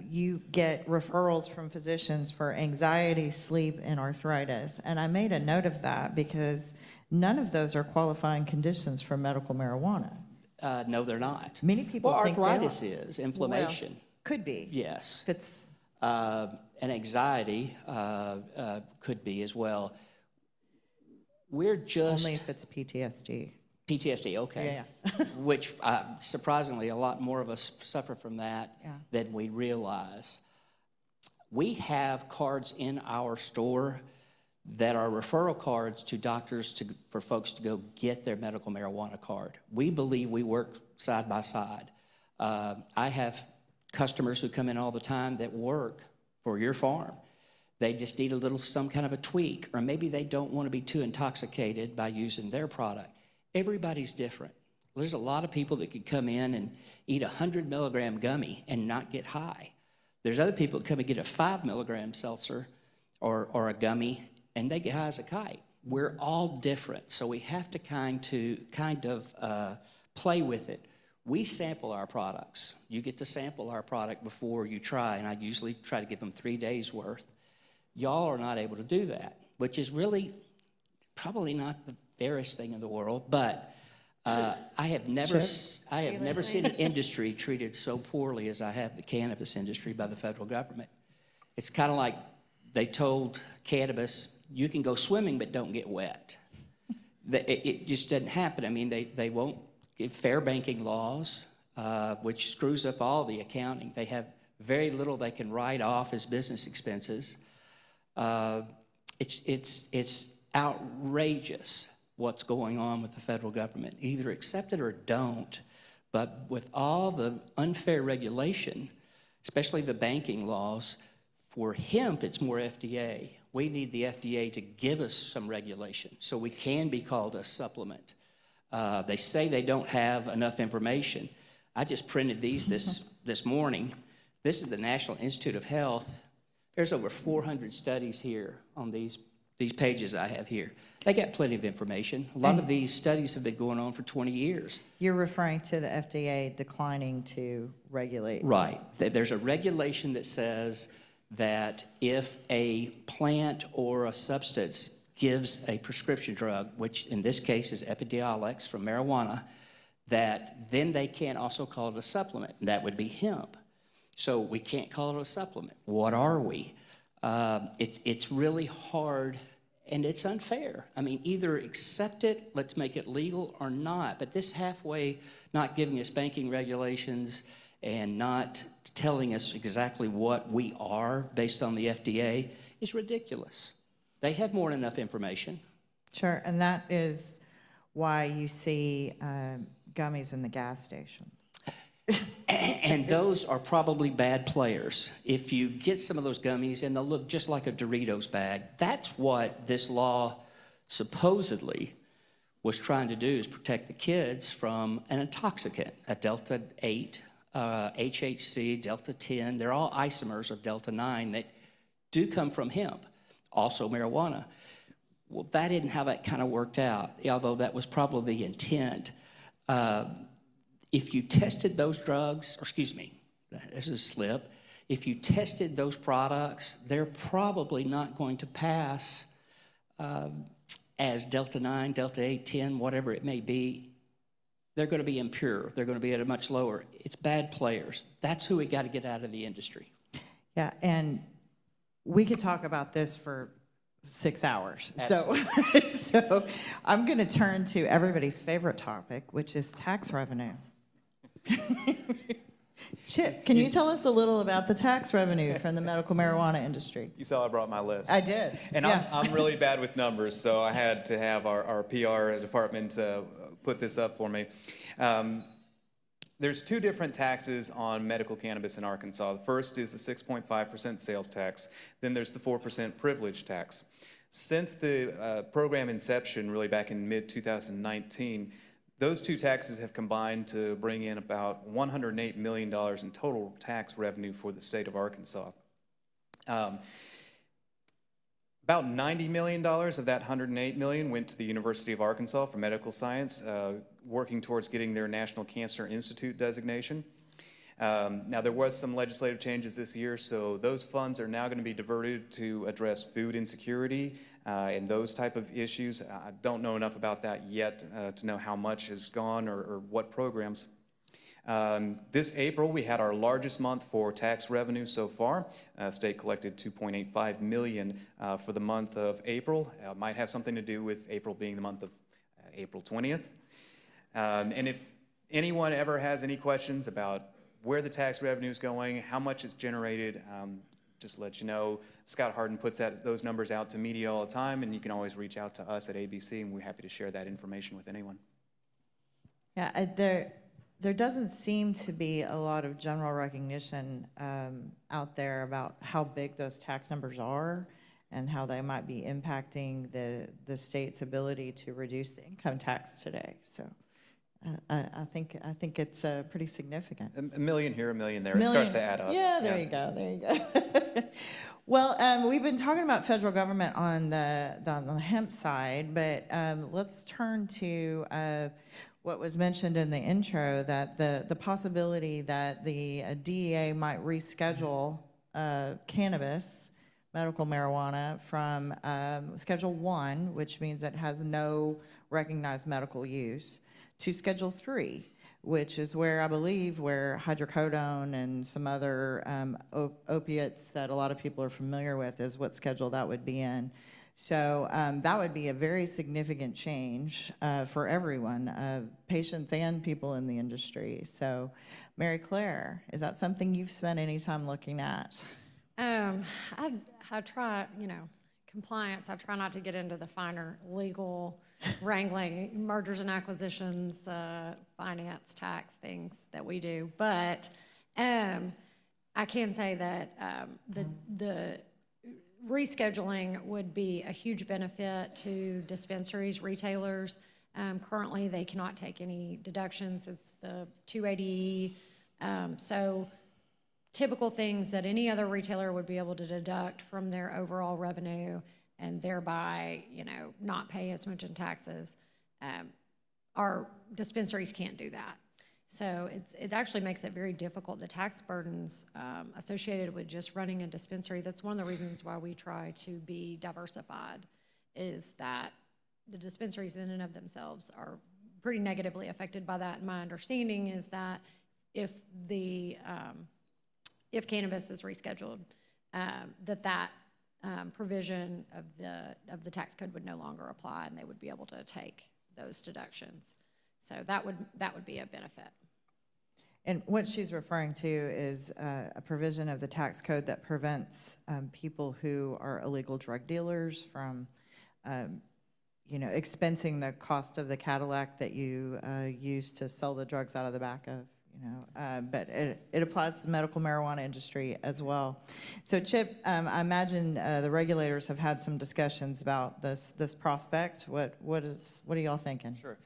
you get referrals from physicians for anxiety, sleep, and arthritis. And I made a note of that because none of those are qualifying conditions for medical marijuana. No, they're not. Many people think arthritis they are. is inflammation. Well, could be. Yes. If it's and anxiety could be as well. We're just... Only if it's PTSD. PTSD, okay. Yeah. Which, surprisingly, a lot more of us suffer from that than we realize. We have cards in our store that are referral cards to doctors for folks to go get their medical marijuana card. We believe we work side by side. I have customers who come in all the time that work for your farm. They just need some kind of a tweak, or maybe they don't want to be too intoxicated by using their product. Everybody's different. There's a lot of people that could come in and eat a 100-milligram gummy and not get high. There's other people that come and get a 5-milligram seltzer or a gummy, and they get high as a kite. We're all different, so we have to kind of play with it. We sample our products. You get to sample our product before you try, and I usually try to give them 3 days' worth. Y'all are not able to do that, which is really probably not the fairest thing in the world, but I have never seen an industry treated so poorly as I have the cannabis industry by the federal government. It's kind of like they told cannabis, you can go swimming but don't get wet. It just doesn't happen. I mean, they won't give fair banking laws, which screws up all the accounting. They have very little they can write off as business expenses. It's outrageous what's going on with the federal government. Either accept it or don't. But with all the unfair regulation, especially the banking laws, for hemp, it's more FDA. We need the FDA to give us some regulation so we can be called a supplement. They say they don't have enough information. I just printed these this morning. This is the National Institute of Health. There's over 400 studies here on these pages I have here. They got plenty of information. A lot of these studies have been going on for 20 years. You're referring to the FDA declining to regulate. Right. There's a regulation that says that if a plant or a substance gives a prescription drug, which in this case is Epidiolex from marijuana, that then they can't also call it a supplement, and that would be hemp. So we can't call it a supplement. What are we? It's really hard, and it's unfair. I mean, either accept it, let's make it legal, or not. But this halfway, not giving us banking regulations and not telling us exactly what we are based on the FDA is ridiculous. They have more than enough information. Sure, and that is why you see gummies in the gas station. And those are probably bad players. If you get some of those gummies and they'll look just like a Doritos bag, that's what this law supposedly was trying to do, is protect the kids from an intoxicant, a Delta 8, HHC, Delta 10. They're all isomers of Delta 9 that do come from hemp, also marijuana. Well, that isn't how that kind of worked out, although that was probably the intent. If you tested those drugs, or excuse me, this is a slip. If you tested those products, they're probably not going to pass as Delta 9, Delta 8, 10, whatever it may be. They're going to be impure. They're going to be at a much lower. It's bad players. That's who we got to get out of the industry. Yeah, and we could talk about this for 6 hours. So I'm going to turn to everybody's favorite topic, which is tax revenue. Chip, can you tell us a little about the tax revenue from the medical marijuana industry? You saw I brought my list. I did. And yeah. I'm really bad with numbers, so I had to have our PR department put this up for me. There's two different taxes on medical cannabis in Arkansas. The first is the 6.5% sales tax. Then there's the 4% privilege tax. Since the program inception, really back in mid-2019, those two taxes have combined to bring in about $108 million in total tax revenue for the state of Arkansas. About $90 million of that $108 million went to the University of Arkansas for medical science, working towards getting their National Cancer Institute designation. Now, there was some legislative changes this year, so those funds are now going to be diverted to address food insecurity and those type of issues. I don't know enough about that yet to know how much has gone or what programs. This April, we had our largest month for tax revenue so far. State collected $2.85 million for the month of April. Might have something to do with April being the month of April 20th. And if anyone ever has any questions about where the tax revenue is going, how much it's generated, just to let you know, Scott Harden puts those numbers out to media all the time, and you can always reach out to us at ABC, and we're happy to share that information with anyone. Yeah, there doesn't seem to be a lot of general recognition out there about how big those tax numbers are and how they might be impacting the state's ability to reduce the income tax today. So I think it's pretty significant. A million here, a million there. It starts to add up. Yeah, there you go. There you go. Well, we've been talking about federal government on the hemp side, but let's turn to what was mentioned in the intro, that the possibility that the DEA might reschedule cannabis, medical marijuana, from Schedule 1, which means it has no recognized medical use, to Schedule 3, which is where I believe where hydrocodone and some other opiates that a lot of people are familiar with is what schedule that would be in. So that would be a very significant change for everyone, patients and people in the industry. So, Mary Claire, is that something you've spent any time looking at? I try, compliance. I try not to get into the finer legal wrangling, mergers and acquisitions, finance, tax things that we do. But I can say that the rescheduling would be a huge benefit to dispensaries, retailers. Currently, they cannot take any deductions. It's the 280E. So typical things that any other retailer would be able to deduct from their overall revenue and thereby, not pay as much in taxes. Our dispensaries can't do that. So it actually makes it very difficult. The tax burdens associated with just running a dispensary, that's one of the reasons why we try to be diversified, is that the dispensaries in and of themselves are pretty negatively affected by that. And my understanding is that if cannabis is rescheduled, that provision of the tax code would no longer apply, and they would be able to take those deductions. So that would be a benefit. And what she's referring to is a provision of the tax code that prevents people who are illegal drug dealers from, expensing the cost of the Cadillac that you use to sell the drugs out of the back of. But it applies to the medical marijuana industry as well. So, Chip, I imagine the regulators have had some discussions about this prospect. What are y'all thinking? Sure.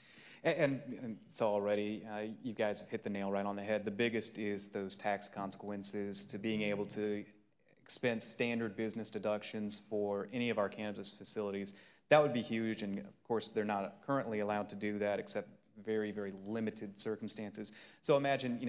And it's already, you guys have hit the nail right on the head. The biggest is those tax consequences to being able to expense standard business deductions for any of our cannabis facilities. That would be huge, and of course they're not currently allowed to do that except very, very limited circumstances. So imagine,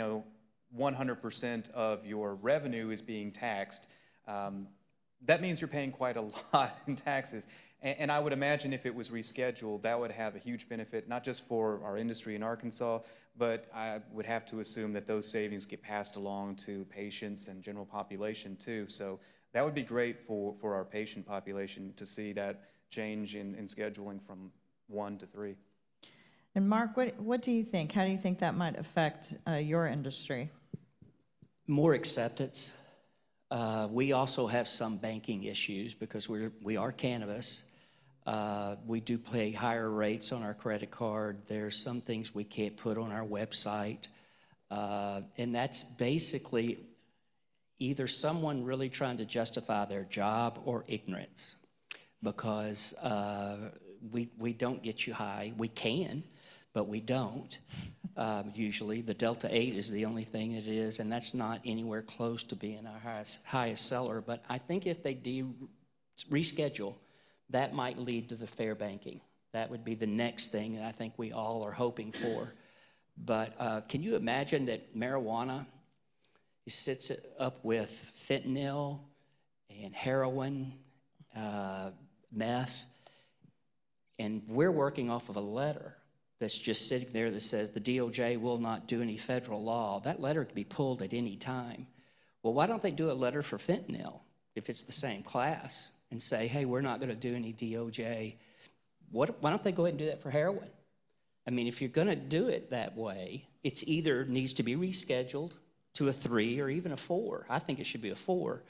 100% of your revenue is being taxed. That means you're paying quite a lot in taxes. And I would imagine if it was rescheduled, that would have a huge benefit, not just for our industry in Arkansas, but I would have to assume that those savings get passed along to patients and general population too. So that would be great for our patient population to see that change in scheduling from 1 to 3. And Mark, what do you think? How do you think that might affect your industry? More acceptance. We also have some banking issues because we are cannabis. We do pay higher rates on our credit card. There's some things we can't put on our website. And that's basically either someone really trying to justify their job or ignorance, because we don't get you high. We can, but we don't. Usually the Delta 8 is the only thing it is, and that's not anywhere close to being our highest seller. But I think if they reschedule, that might lead to the fair banking. That would be the next thing that I think we all are hoping for. But can you imagine that marijuana sits up with fentanyl and heroin, meth, and we're working off of a letter that's just sitting there that says the DOJ will not do any federal law. That letter could be pulled at any time. Well, why don't they do a letter for fentanyl if it's the same class and say, hey, we're not going to do any DOJ? Why don't they go ahead and do that for heroin? I mean, if you're going to do it that way, it's either needs to be rescheduled to a 3 or even a 4. I think it should be a 4.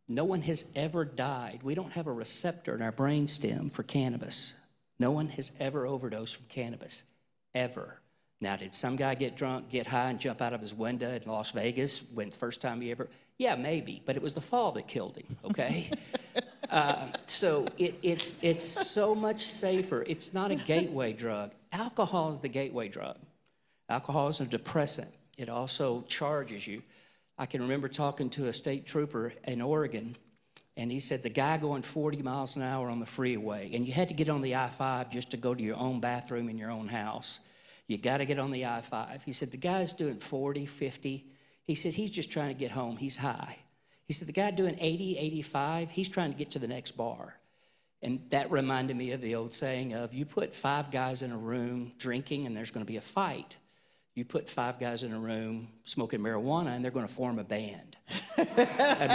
No one has ever died. We don't have a receptor in our brainstem for cannabis. No one has ever overdosed from cannabis, ever. Now, did some guy get drunk, get high, and jump out of his window in Las Vegas when the first time he ever? Yeah, maybe, but it was the fall that killed him, okay? So it's so much safer. It's not a gateway drug. Alcohol is the gateway drug. Alcohol is a depressant. It also charges you. I can remember talking to a state trooper in Oregon, and he said the guy going 40 miles an hour on the freeway, and you had to get on the I-5 just to go to your own bathroom in your own house. You got to get on the I-5. He said the guy's doing 40, 50. He said he's just trying to get home. He's high. He said the guy doing 80, 85, he's trying to get to the next bar. And that reminded me of the old saying of you put 5 guys in a room drinking and there's going to be a fight. You put 5 guys in a room smoking marijuana and they're going to form a band. I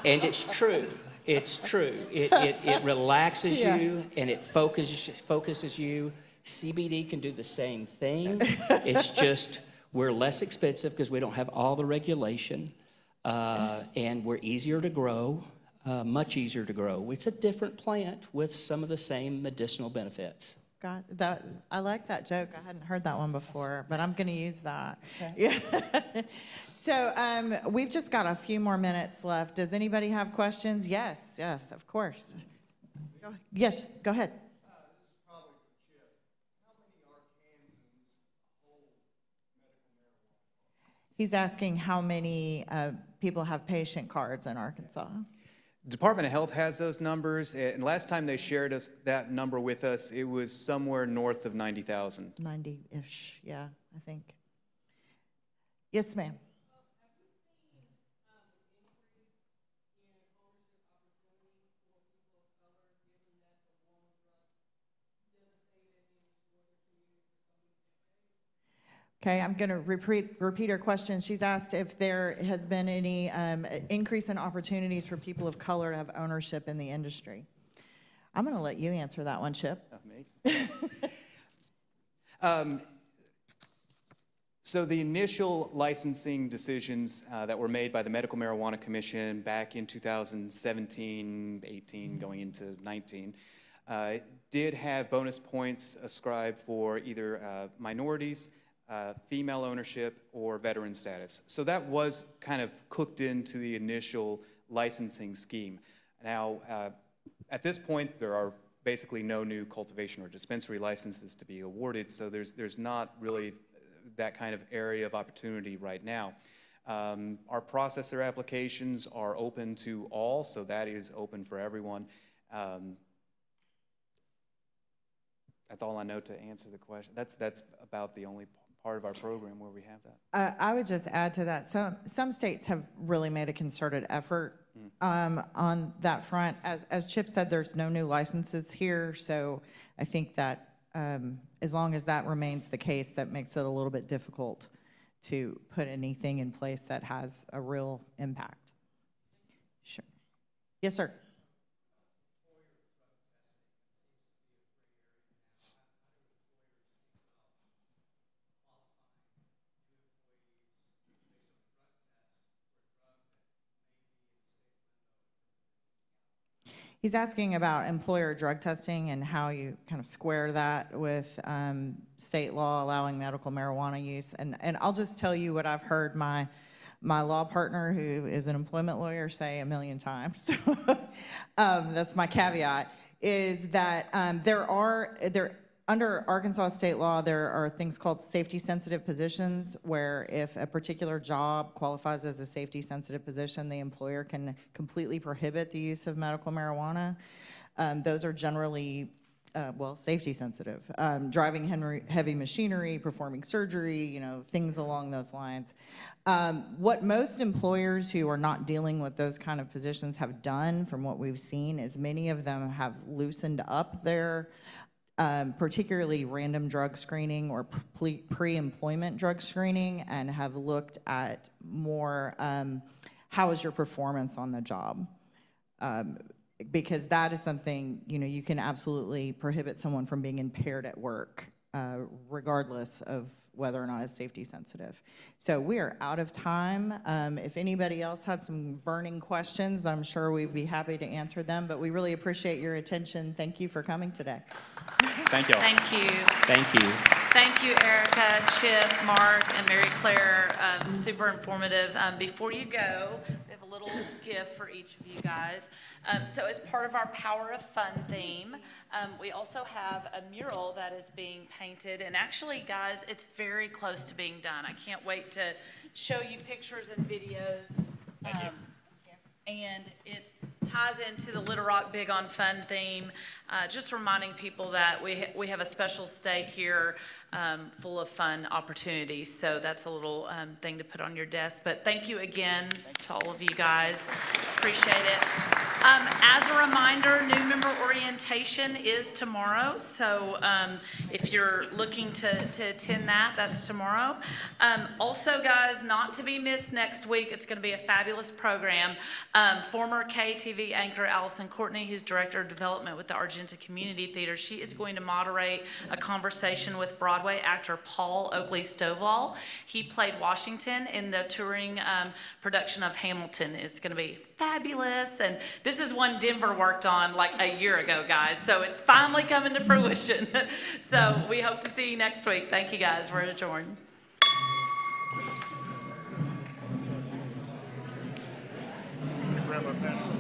mean, and it's true. It's true. It relaxes you and it focuses you. CBD can do the same thing. It's just we're less expensive because we don't have all the regulation, and we're easier to grow, much easier to grow. It's a different plant with some of the same medicinal benefits. God, I like that joke. I hadn't heard that one before, but I'm going to use that. Okay. Yeah. So we've just got a few more minutes left. Does anybody have questions? Yes, of course. Yes, go ahead. This is probably for Chip. How many Arkansans hold medical marijuana? He's asking how many people have patient cards in Arkansas. Department of Health has those numbers, and last time they shared that number with us, it was somewhere north of 90,000. 90-ish, yeah, I think. Yes, ma'am. Okay, I'm going to repeat her question. She's asked if there has been any increase in opportunities for people of color to have ownership in the industry. I'm going to let you answer that one, Chip. Me? So the initial licensing decisions that were made by the Medical Marijuana Commission back in 2017, 18, going into 19, did have bonus points ascribed for either minorities, female ownership, or veteran status. So that was kind of cooked into the initial licensing scheme. Now, at this point, there are basically no new cultivation or dispensary licenses to be awarded, so there's not really that kind of area of opportunity right now. Our processor applications are open to all, so that is open for everyone. That's all I know to answer the question. That's about the only part of our program where we have that. I would just add to that, some states have really made a concerted effort on that front. As Chip said, there's no new licenses here, so I think that as long as that remains the case, that makes it a little bit difficult to put anything in place that has a real impact. Sure. Yes, sir. He's asking about employer drug testing and how you kind of square that with state law allowing medical marijuana use. And I'll just tell you what I've heard my law partner, who is an employment lawyer, say a million times. That's my caveat, is that under Arkansas state law, there are things called safety-sensitive positions, where if a particular job qualifies as a safety-sensitive position, the employer can completely prohibit the use of medical marijuana. Those are generally, safety-sensitive. Driving heavy machinery, performing surgery, things along those lines. What most employers who are not dealing with those kind of positions have done, from what we've seen, is many of them have loosened up their particularly random drug screening or pre-employment drug screening, and have looked at more how is your performance on the job, because that is something, you can absolutely prohibit someone from being impaired at work regardless of whether or not it's safety sensitive. So we are out of time. If anybody else had some burning questions, I'm sure we'd be happy to answer them, but we really appreciate your attention. Thank you for coming today. Thank you all. Thank you. Thank you. Thank you, Erica, Chip, Mark, and Mary Claire. Super informative. Before you go, we have a little gift for each of you guys. So as part of our Power of Fun theme, we also have a mural that is being painted. And actually, guys, it's very close to being done. I can't wait to show you pictures and videos. And it ties into the Little Rock Big on Fun theme, just reminding people that we have a special state here full of fun opportunities. So that's a little thing to put on your desk. But thank you again to all of you guys. Appreciate it. As a reminder, new member orientation is tomorrow, so if you're looking to attend that, that's tomorrow. Also, guys, not to be missed next week, it's going to be a fabulous program. Former KTV anchor Allison Courtney, who's Director of Development with the Argenta Community Theater, she is going to moderate a conversation with Broadway actor Paul Oakley Stovall. He played Washington in the touring production of Hamilton. It's going to be fabulous, and this is one Denver worked on like a year ago, guys, so it's finally coming to fruition. So we hope to see you next week. Thank you, guys. We're adjourned. Grab a pen.